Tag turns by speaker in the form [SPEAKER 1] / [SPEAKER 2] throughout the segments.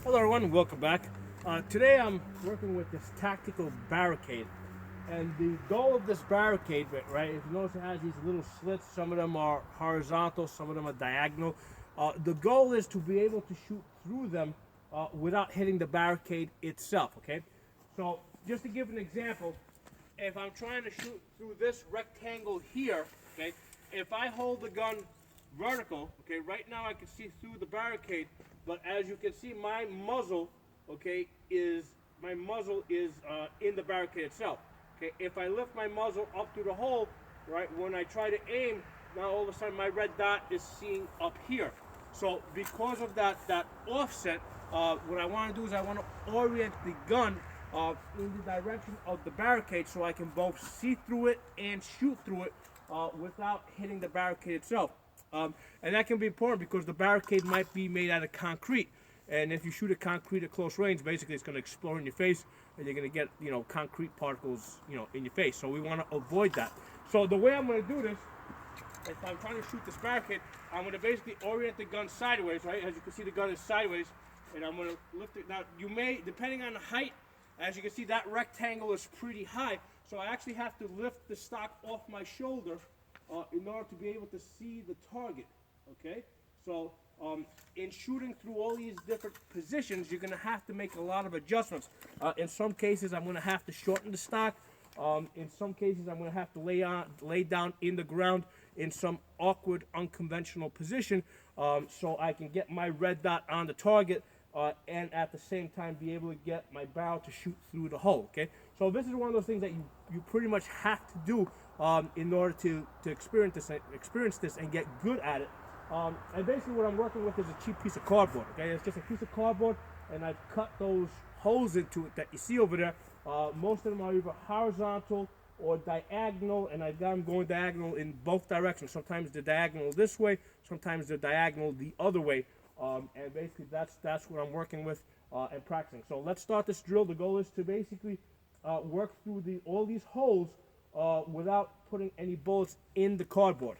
[SPEAKER 1] Hello everyone, welcome back. Today I'm working with this tactical barricade. And the goal of this barricade, right, if you notice it has these little slits, some of them are horizontal, some of them are diagonal. The goal is to be able to shoot through them without hitting the barricade itself, okay? So just to give an example, if I'm trying to shoot through this rectangle here, okay, if I hold the gun vertical, okay, right now I can see through the barricade, but as you can see, my muzzle, okay, is in the barricade itself. Okay, if I lift my muzzle up through the hole, right, when I try to aim, now all of a sudden my red dot is seen up here. So because of that offset, what I want to do is I want to orient the gun in the direction of the barricade so I can both see through it and shoot through it without hitting the barricade itself. And that can be important because the barricade might be made out of concrete. And if you shoot at concrete at close range, basically it's going to explode in your face and you're going to get, concrete particles, in your face. So we want to avoid that. So the way I'm going to do this, if I'm trying to shoot this barricade, I'm going to basically orient the gun sideways, right? As you can see, the gun is sideways. And I'm going to lift it. Now, you may, depending on the height, as you can see, that rectangle is pretty high. So I actually have to lift the stock off my shoulder in order to be able to see the target, okay? So in shooting through all these different positions, you're gonna have to make a lot of adjustments. In some cases, I'm gonna have to shorten the stock. In some cases, I'm gonna have to lay down in the ground in some awkward, unconventional position so I can get my red dot on the target and at the same time be able to get my barrel to shoot through the hole, okay? So this is one of those things that you pretty much have to do in order to experience this and get good at it. And basically what I'm working with is a cheap piece of cardboard, okay? It's just a piece of cardboard, and I've cut those holes into it that you see over there. Most of them are either horizontal or diagonal, and I've got them going diagonal in both directions. Sometimes they're diagonal this way, sometimes they're diagonal the other way. And basically that's what I'm working with and practicing. So let's start this drill. The goal is to basically work through all these holes without putting any bullets in the cardboard.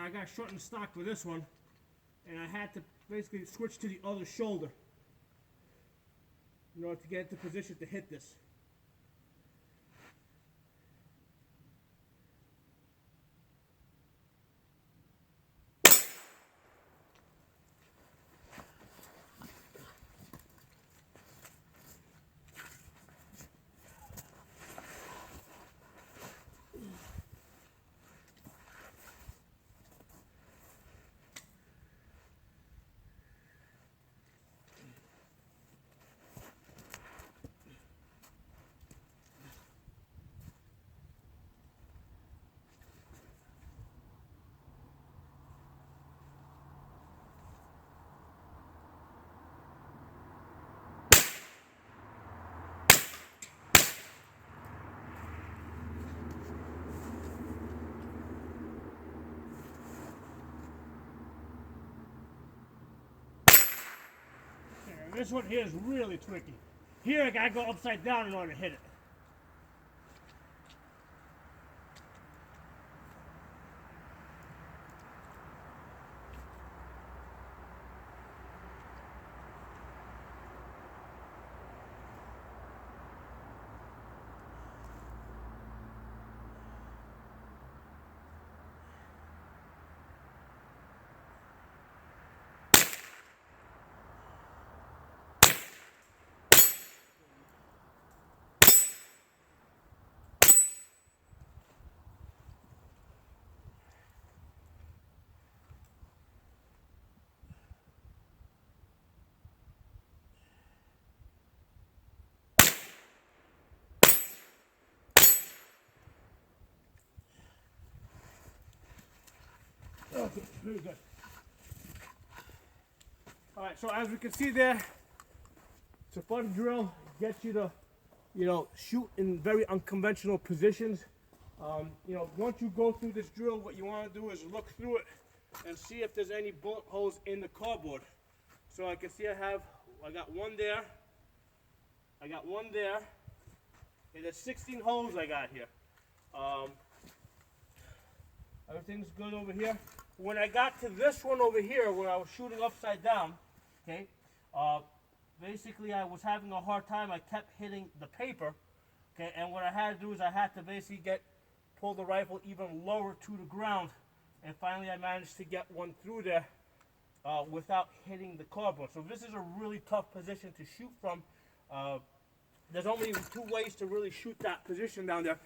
[SPEAKER 1] I got shortened stock for this one, and I had to basically switch to the other shoulder in order to get into position to hit this.
[SPEAKER 2] This one here is really tricky. Here I gotta go upside down in order to hit it. Okay, very good.
[SPEAKER 1] All right, so as we can see there, it's a fun drill. Gets you to, shoot in very unconventional positions. Once you go through this drill, what you want to do is look through it and see if there's any bullet holes in the cardboard. So I can see I got one there. I got one there. And there's 16 holes I got here. Everything's good over here. When I got to this one over here, when I was shooting upside down, okay, basically I was having a hard time. I kept hitting the paper, okay, and what I had to do is I had to basically pull the rifle even lower to the ground, and finally I managed to get one through there without hitting the cardboard. So this is a really tough position to shoot from. There's only two ways to really shoot that position down there.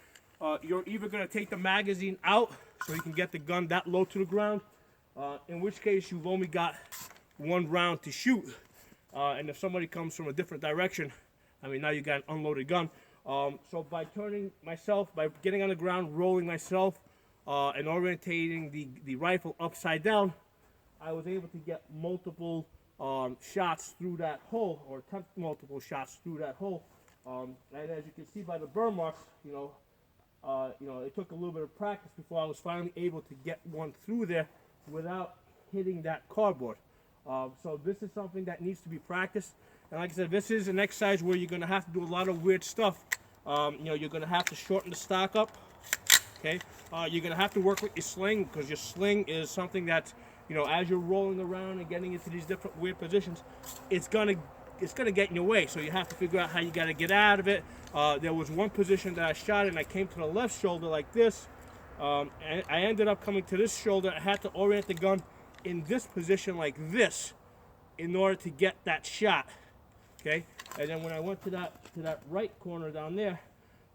[SPEAKER 1] You're either going to take the magazine out so you can get the gun that low to the ground, in which case you've only got one round to shoot. And if somebody comes from a different direction, now you got an unloaded gun. So by by getting on the ground, rolling myself, and orientating the rifle upside down, I was able to get multiple shots through that hole, or attempt multiple shots through that hole. And as you can see by the burn marks, it took a little bit of practice before I was finally able to get one through there without hitting that cardboard. So this is something that needs to be practiced. And like I said, this is an exercise where you're going to have to do a lot of weird stuff. You're going to have to shorten the stock up. Okay. You're going to have to work with your sling, because your sling is something that, as you're rolling around and getting into these different weird positions, it's gonna get in your way. So you have to figure out how you got to get out of it. There was one position that I shot and I came to the left shoulder like this. And I ended up coming to this shoulder. I had to orient the gun in this position like this in order to get that shot. Okay, and then when I went to that right corner down there,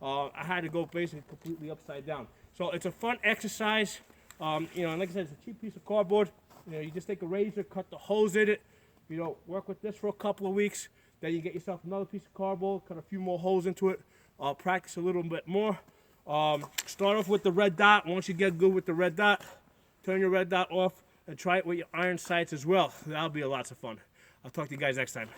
[SPEAKER 1] I had to go basically completely upside down. So it's a fun exercise. And like I said, it's a cheap piece of cardboard. You just take a razor, cut the holes in it. Work with this for a couple of weeks. Then you get yourself another piece of cardboard, cut a few more holes into it. Practice a little bit more. Start off with the red dot. Once you get good with the red dot, turn your red dot off and try it with your iron sights as well. That'll be lots of fun. I'll talk to you guys next time.